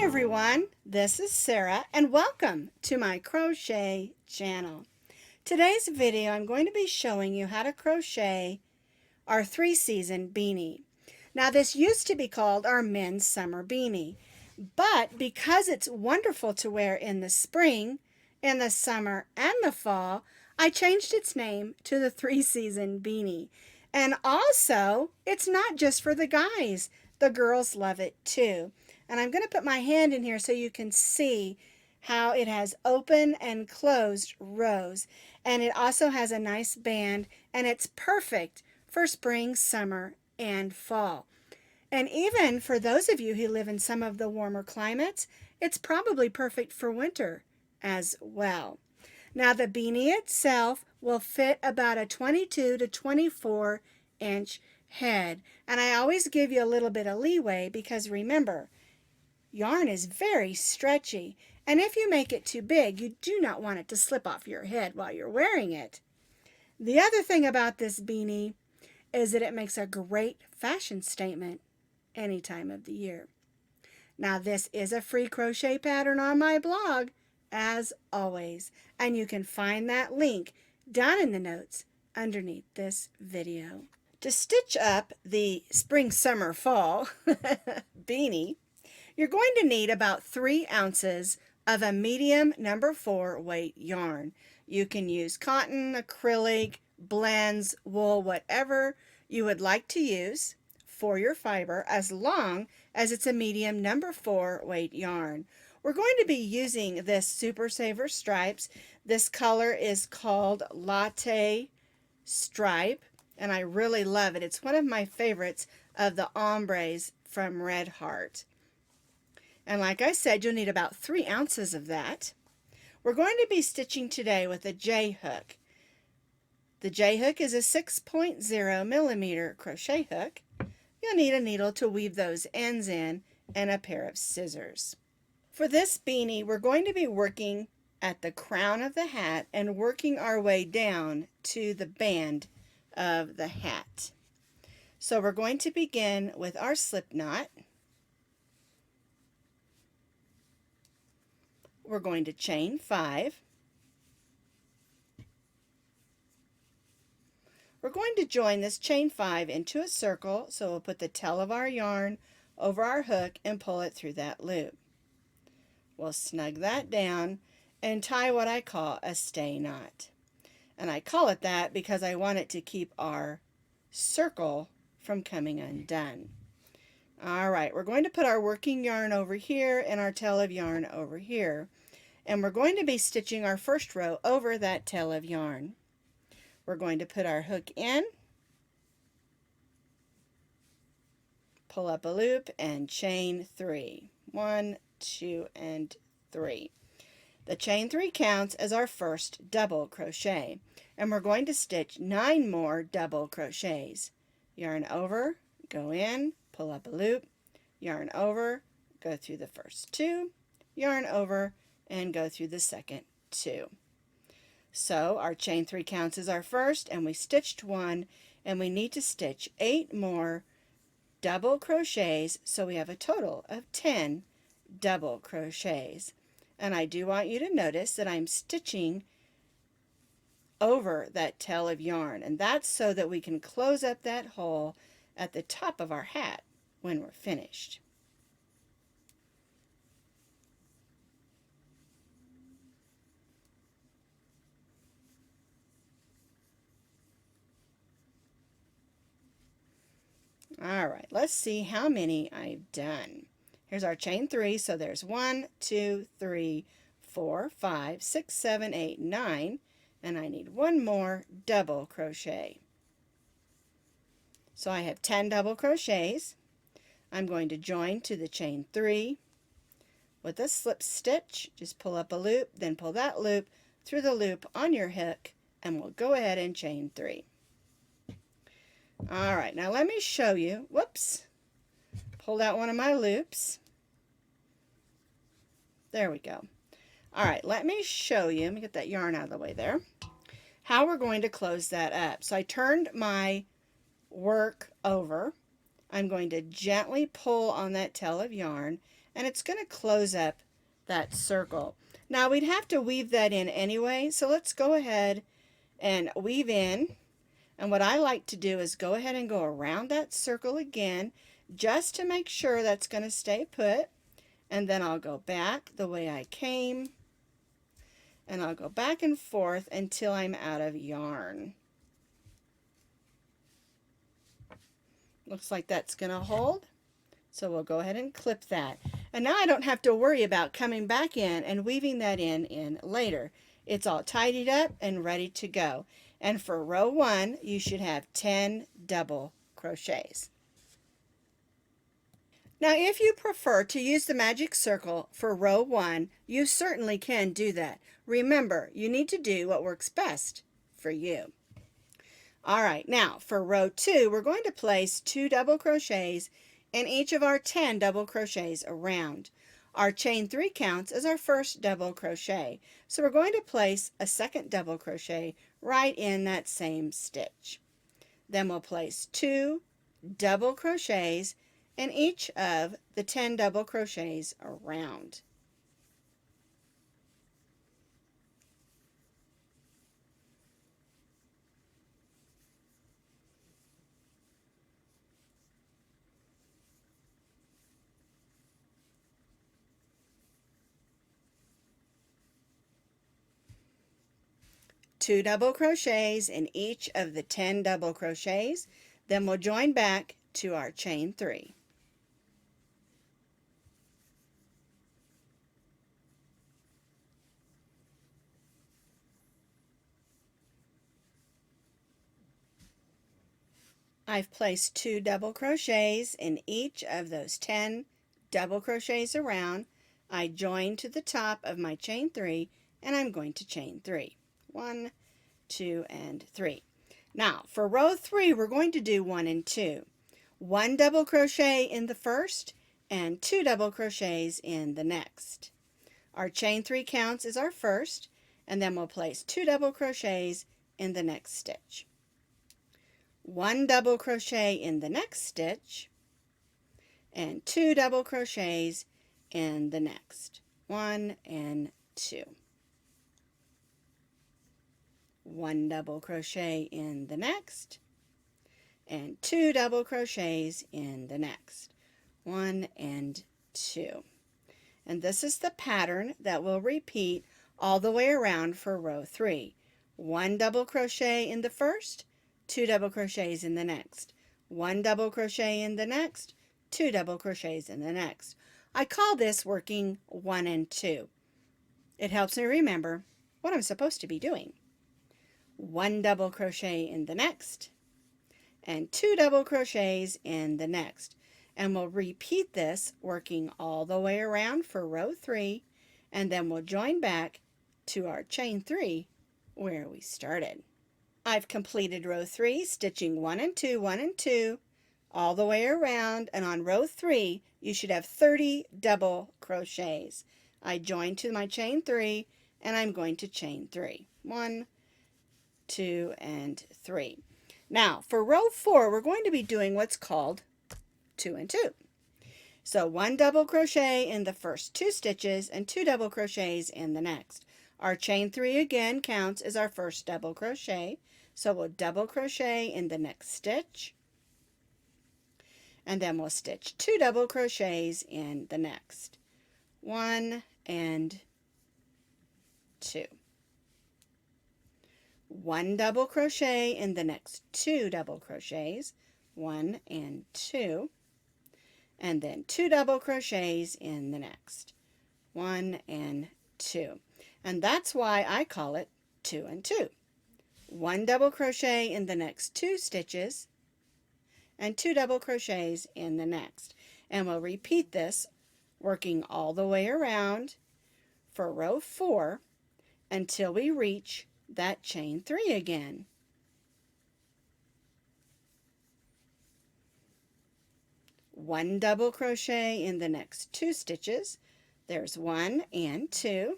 Hi everyone, this is Sarah and welcome to my crochet channel. Today's video I'm going to be showing you how to crochet our 3-season beanie. Now this used to be called our men's summer beanie, but because it's wonderful to wear in the spring, in the summer, and the fall, I changed its name to the 3-season beanie. And also, it's not just for the guys. The girls love it too. And I'm going to put my hand in here so you can see how it has open and closed rows. And it also has a nice band, and it's perfect for spring, summer, and fall. And even for those of you who live in some of the warmer climates, it's probably perfect for winter as well. Now the beanie itself will fit about a 22 to 24 inch head. And I always give you a little bit of leeway because remember, yarn is very stretchy. And if you make it too big, you do not want it to slip off your head while you're wearing it. The other thing about this beanie is that it makes a great fashion statement any time of the year. Now this is a free crochet pattern on my blog, as always, and you can find that link down in the notes underneath this video. To stitch up the spring, summer, fall beanie, you're going to need about 3 ounces of a medium number 4 weight yarn. You can use cotton, acrylic, blends, wool, whatever you would like to use for your fiber, as long as it's a medium number 4 weight yarn. We're going to be using this Super Saver Stripes. This color is called Latte Stripe, and I really love it. It's one of my favorites of the ombres from Red Heart. And like I said, you'll need about 3 ounces of that. We're going to be stitching today with a J-hook. The J-hook is a 6.0 millimeter crochet hook. You'll need a needle to weave those ends in and a pair of scissors. For this beanie, we're going to be working at the crown of the hat and working our way down to the band of the hat. So we're going to begin with our slip knot. We're going to chain 5. We're going to join this chain 5 into a circle, so we'll put the tail of our yarn over our hook and pull it through that loop. We'll snug that down and tie what I call a stay knot. And I call it that because I want it to keep our circle from coming undone. Alright, we're going to put our working yarn over here and our tail of yarn over here. And we're going to be stitching our first row over that tail of yarn. We're going to put our hook in, pull up a loop, and chain 3. 1, 2, and 3. The chain 3 counts as our first double crochet, and we're going to stitch 9 more double crochets. Yarn over, go in, pull up a loop, yarn over, go through the first 2, yarn over, and go through the second 2. So our chain 3 counts as our first, and we stitched 1, and we need to stitch 8 more double crochets, so we have a total of 10 double crochets. And I do want you to notice that I'm stitching over that tail of yarn, and that's so that we can close up that hole at the top of our hat when we're finished. Alright, let's see how many I've done. Here's our chain 3, so there's 1, 2, 3, 4, 5, 6, 7, 8, 9, and I need 1 more double crochet. So I have 10 double crochets. I'm going to join to the chain 3 with a slip stitch. Just pull up a loop, then pull that loop through the loop on your hook, and we'll go ahead and chain 3. Alright, now let me show you. Whoops! Pulled out one of my loops. There we go. Alright, let me show you. Let me get that yarn out of the way there. How we're going to close that up. So I turned my work over. I'm going to gently pull on that tail of yarn, and it's going to close up that circle. Now we'd have to weave that in anyway, so let's go ahead and weave in. And what I like to do is go ahead and go around that circle again, just to make sure that's going to stay put. And then I'll go back the way I came, and I'll go back and forth until I'm out of yarn. Looks like that's going to hold. So we'll go ahead and clip that. And now I don't have to worry about coming back in and weaving that in later. It's all tidied up and ready to go. And for row 1, you should have 10 double crochets. Now, if you prefer to use the magic circle for row 1, you certainly can do that. Remember, you need to do what works best for you. All right, now for row 2, we're going to place 2 double crochets in each of our 10 double crochets around. Our chain 3 counts as our first double crochet. So we're going to place a second double crochet right in that same stitch. Then we'll place 2 double crochets in each of the 10 double crochets around. Two double crochets in each of the 10 double crochets, then we'll join back to our chain 3. I've placed 2 double crochets in each of those 10 double crochets around. I join to the top of my chain 3, and I'm going to chain 3. 1, 2, and 3. Now for row 3, we're going to do 1 and 2. 1 double crochet in the first and 2 double crochets in the next. Our chain 3 counts as our first, and then we'll place 2 double crochets in the next stitch. 1 double crochet in the next stitch, and 2 double crochets in the next. 1 and 2. 1 double crochet in the next, and 2 double crochets in the next. 1 and 2. And this is the pattern that will repeat all the way around for row 3. 1 double crochet in the first, 2 double crochets in the next. 1 double crochet in the next, 2 double crochets in the next. I call this working 1 and 2. It helps me remember what I'm supposed to be doing. 1 double crochet in the next, and 2 double crochets in the next. And we'll repeat this working all the way around for row 3, and then we'll join back to our chain 3 where we started. I've completed row 3, stitching 1 and 2, 1 and 2, all the way around, and on row 3, you should have 30 double crochets. I join to my chain 3, and I'm going to chain 3. 1, 2, and 3. Now, for row 4, we're going to be doing what's called 2 and 2. So 1 double crochet in the first 2 stitches and 2 double crochets in the next. Our chain 3 again counts as our first double crochet. So we'll double crochet in the next stitch, and then we'll stitch 2 double crochets in the next. 1 and 2. 1 double crochet in the next 2 double crochets. 1 and 2. And then 2 double crochets in the next. 1 and 2. And that's why I call it 2 and 2. 1 double crochet in the next 2 stitches, and 2 double crochets in the next. And we'll repeat this working all the way around for row 4 until we reach that chain 3 again. One double crochet in the next 2 stitches. There's 1 and 2.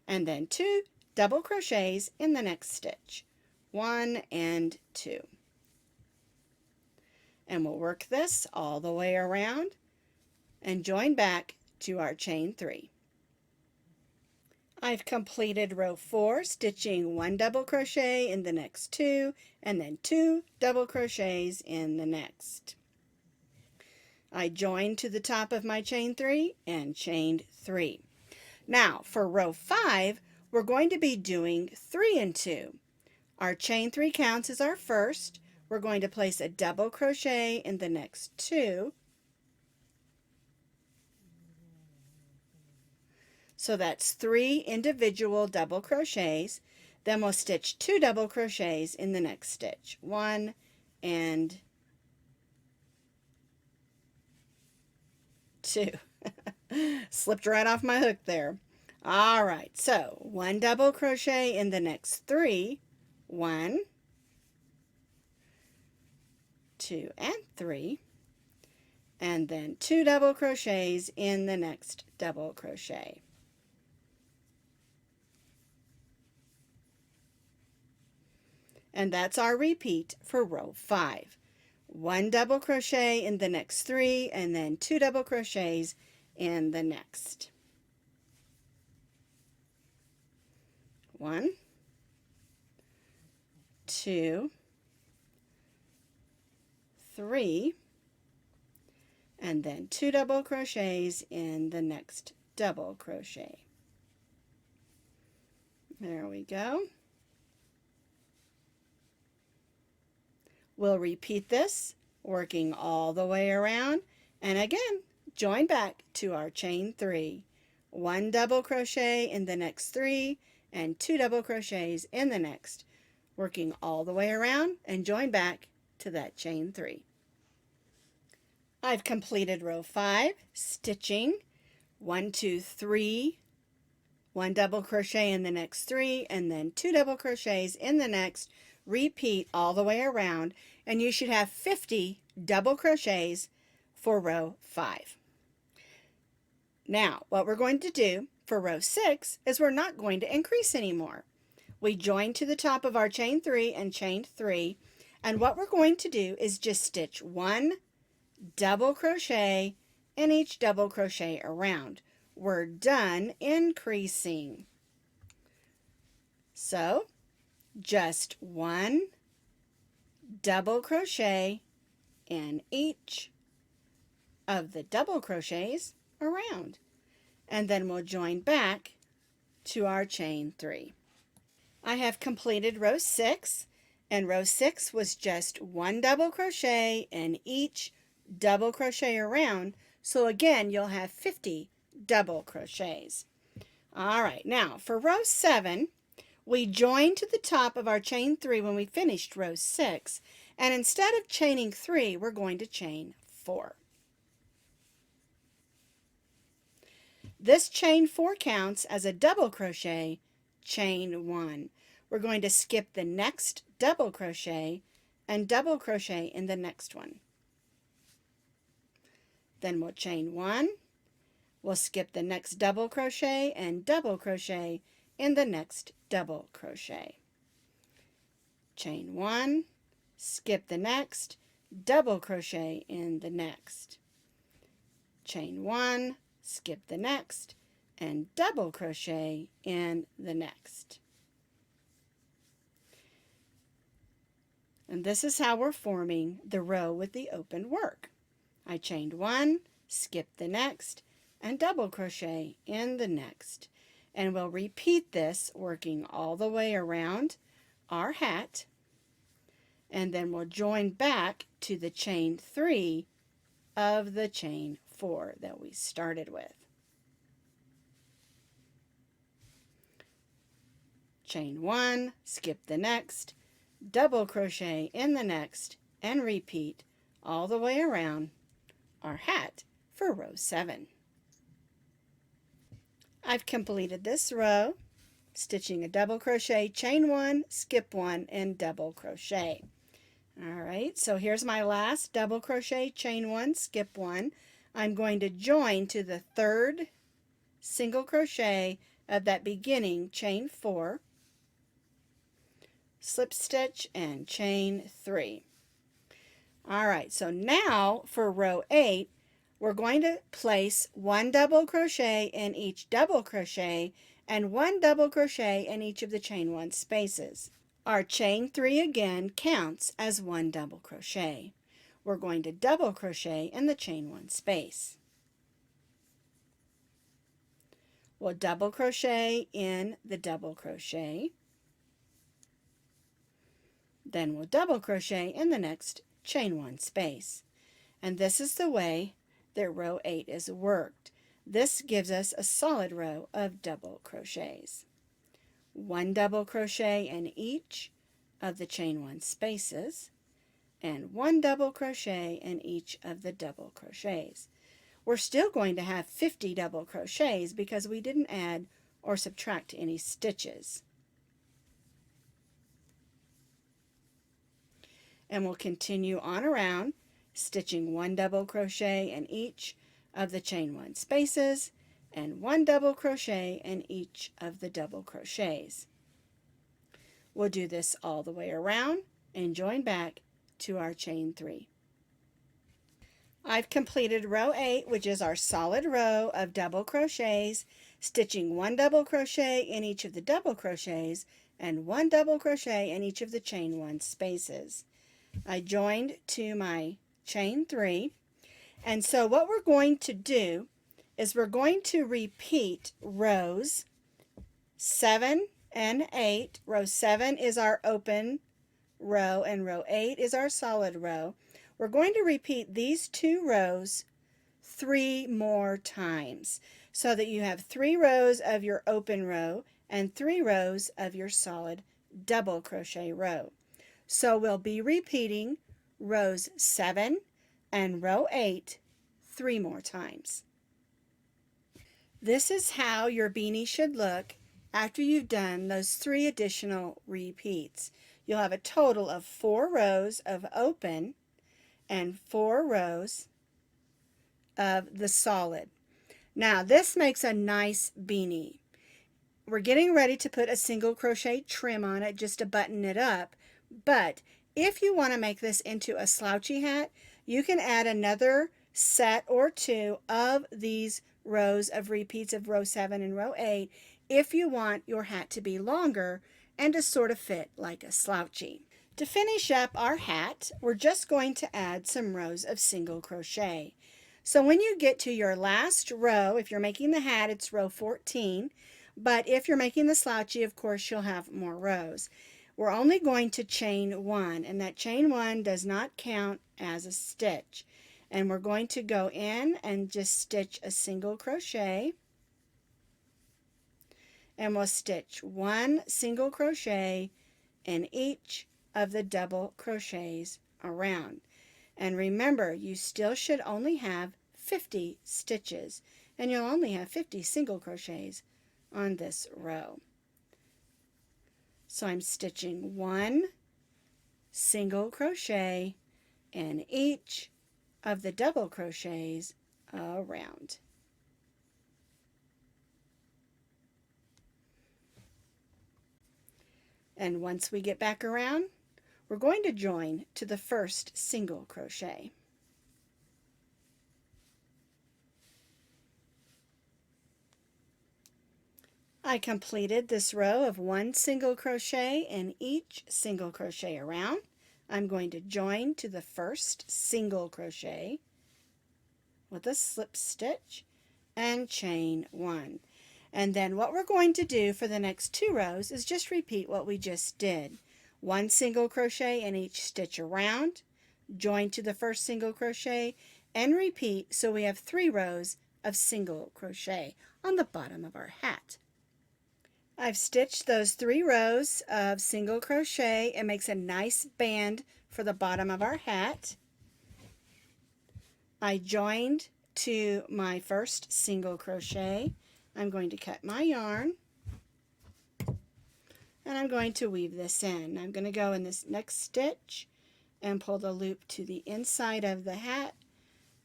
And then 2 double crochets in the next stitch. 1 and 2. And we'll work this all the way around and join back to our chain 3. I've completed row 4, stitching 1 double crochet in the next 2 and then 2 double crochets in the next. I joined to the top of my chain 3 and chained 3. Now for row 5, we're going to be doing 3 and 2. Our chain 3 counts as our first. We're going to place a double crochet in the next 2. So that's 3 individual double crochets. Then we'll stitch 2 double crochets in the next stitch. 1 and 2. Slipped right off my hook there. All right, so 1 double crochet in the next 3. 1, 2, and 3. And then 2 double crochets in the next double crochet. And that's our repeat for row 5. 1 double crochet in the next 3 and then 2 double crochets in the next. 1, 2, 3, and then 2 double crochets in the next double crochet. There we go. We'll repeat this, working all the way around, and again, join back to our chain 3. 1 double crochet in the next 3 and 2 double crochets in the next, working all the way around and join back to that chain 3. I've completed row 5, stitching 1, 2, 3, 1 double crochet in the next 3 and then 2 double crochets in the next. Repeat all the way around, and you should have 50 double crochets for row 5. Now, what we're going to do for row 6 is we're not going to increase anymore. We joined to the top of our chain 3 and chained 3, and what we're going to do is just stitch 1 double crochet in each double crochet around. We're done increasing. So, just 1 double crochet in each of the double crochets around, and then we'll join back to our chain 3. I have completed row 6, and row 6 was just 1 double crochet in each double crochet around, so again you'll have 50 double crochets. All right, now for row 7, we joined to the top of our chain 3 when we finished row 6, and instead of chaining 3, we're going to chain 4. This chain 4 counts as a double crochet, chain 1. We're going to skip the next double crochet and double crochet in the next one. Then we'll chain 1. We'll skip the next double crochet and double crochet in the next double crochet. Chain 1, skip the next, double crochet in the next. Chain 1, skip the next, and double crochet in the next. And this is how we're forming the row with the open work. I chained 1, skipped the next, and double crochet in the next. And we'll repeat this working all the way around our hat, and then we'll join back to the chain 3 of the chain 4 that we started with. Chain 1, skip the next, double crochet in the next, and repeat all the way around our hat for row 7. I've completed this row, stitching a double crochet, chain 1, skip 1, and double crochet. Alright, so here's my last double crochet, chain 1, skip 1. I'm going to join to the third single crochet of that beginning chain 4, slip stitch, and chain 3. All right, so now for row 8, we're going to place 1 double crochet in each double crochet and 1 double crochet in each of the chain 1 spaces. Our chain 3 again counts as 1 double crochet. We're going to double crochet in the chain 1 space. We'll double crochet in the double crochet. Then we'll double crochet in the next chain 1 space. And this is the way that row 8 is worked. This gives us a solid row of double crochets. 1 double crochet in each of the chain 1 spaces and 1 double crochet in each of the double crochets. We're still going to have 50 double crochets because we didn't add or subtract any stitches. And we'll continue on around, stitching 1 double crochet in each of the chain 1 spaces and 1 double crochet in each of the double crochets. We'll do this all the way around and join back to our chain 3. I've completed row 8, which is our solid row of double crochets, stitching 1 double crochet in each of the double crochets and 1 double crochet in each of the chain 1 spaces. I joined to my chain 3, and so what we're going to do is we're going to repeat rows 7 and 8. Row 7 is our open row and row 8 is our solid row. We're going to repeat these 2 rows 3 more times so that you have 3 rows of your open row and 3 rows of your solid double crochet row. So we'll be repeating rows 7 and row 8 3 more times. This is how your beanie should look after you've done those 3 additional repeats. You'll have a total of 4 rows of open and 4 rows of the solid. Now this makes a nice beanie. We're getting ready to put a single crochet trim on it just to button it up, but if you want to make this into a slouchy hat, you can add another set or 2 of these rows of repeats of row 7 and row 8 if you want your hat to be longer and to sort of fit like a slouchy. To finish up our hat, we're just going to add some rows of single crochet. So when you get to your last row, if you're making the hat, it's row 14, but if you're making the slouchy, of course, you'll have more rows. We're only going to chain 1, and that chain 1 does not count as a stitch. And we're going to go in and just stitch a single crochet, and we'll stitch 1 single crochet in each of the double crochets around. And remember, you still should only have 50 stitches, and you'll only have 50 single crochets on this row. So I'm stitching 1 single crochet in each of the double crochets around. And once we get back around, we're going to join to the first single crochet. I completed this row of 1 single crochet in each single crochet around. I'm going to join to the first single crochet with a slip stitch and chain 1. And then what we're going to do for the next 2 rows is just repeat what we just did. 1 single crochet in each stitch around, join to the first single crochet, and repeat so we have 3 rows of single crochet on the bottom of our hat. I've stitched those 3 rows of single crochet. It makes a nice band for the bottom of our hat. I joined to my first single crochet. I'm going to cut my yarn and I'm going to weave this in. I'm going to go in this next stitch and pull the loop to the inside of the hat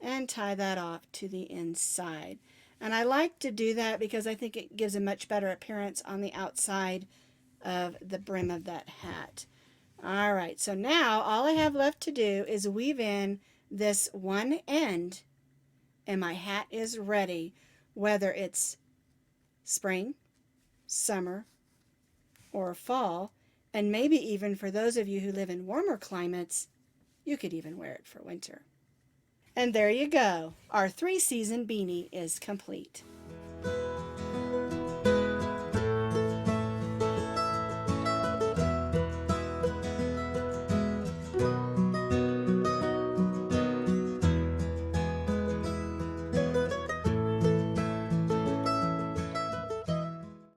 and tie that off to the inside. And I like to do that because I think it gives a much better appearance on the outside of the brim of that hat. All right, so now all I have left to do is weave in this one end and my hat is ready, whether it's spring, summer, or fall, and maybe even for those of you who live in warmer climates, you could even wear it for winter. And there you go. Our 3-season beanie is complete.